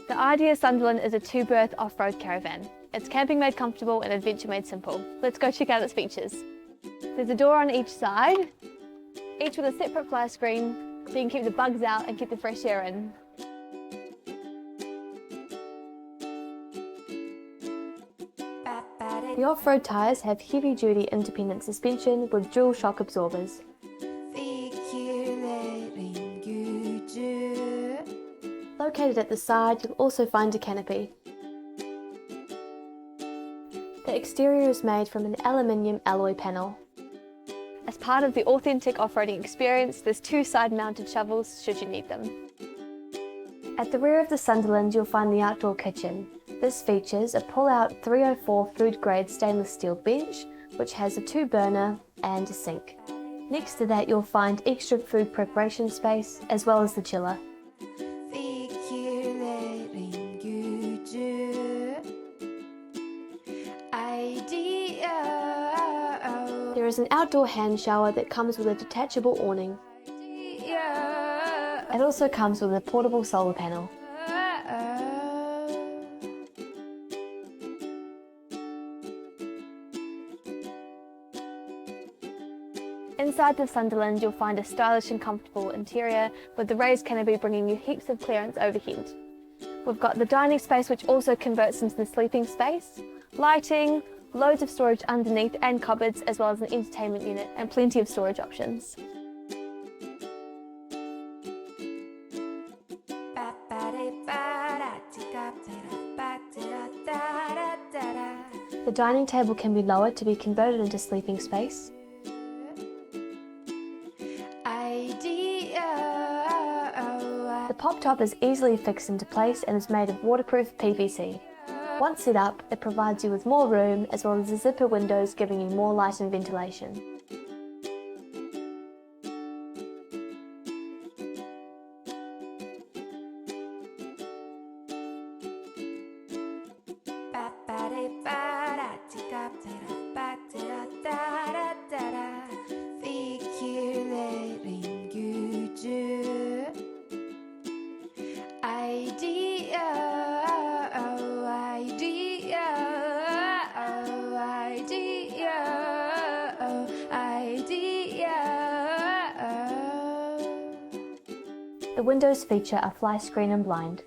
The Idiya Sunderland is a two-berth off-road caravan. It's camping made comfortable and adventure made simple. Let's go check out its features. There's a door on each side, each with a separate fly screen, so you can keep the bugs out and keep the fresh air in. The off-road tyres have heavy-duty independent suspension with dual shock absorbers. Located at the side, you'll also find a canopy. The exterior is made from an aluminium alloy panel. As part of the authentic off-roading experience, there's two side-mounted shovels should you need them. At the rear of the Sunderland, you'll find the outdoor kitchen. This features a pull-out 304 food-grade stainless steel bench, which has a 2-burner and a sink. Next to that, you'll find extra food preparation space, as well as the chiller. There is an outdoor hand shower that comes with a detachable awning. It also comes with a portable solar panel. Inside the Sunderland, you'll find a stylish and comfortable interior with the raised canopy bringing you heaps of clearance overhead. We've got the dining space, which also converts into the sleeping space, lighting, loads of storage underneath and cupboards, as well as an entertainment unit and plenty of storage options. The dining table can be lowered to be converted into sleeping space. The pop top is easily fixed into place and is made of waterproof PVC. Once set up, it provides you with more room as well as the zipper windows giving you more light and ventilation. The windows feature a fly screen and blind.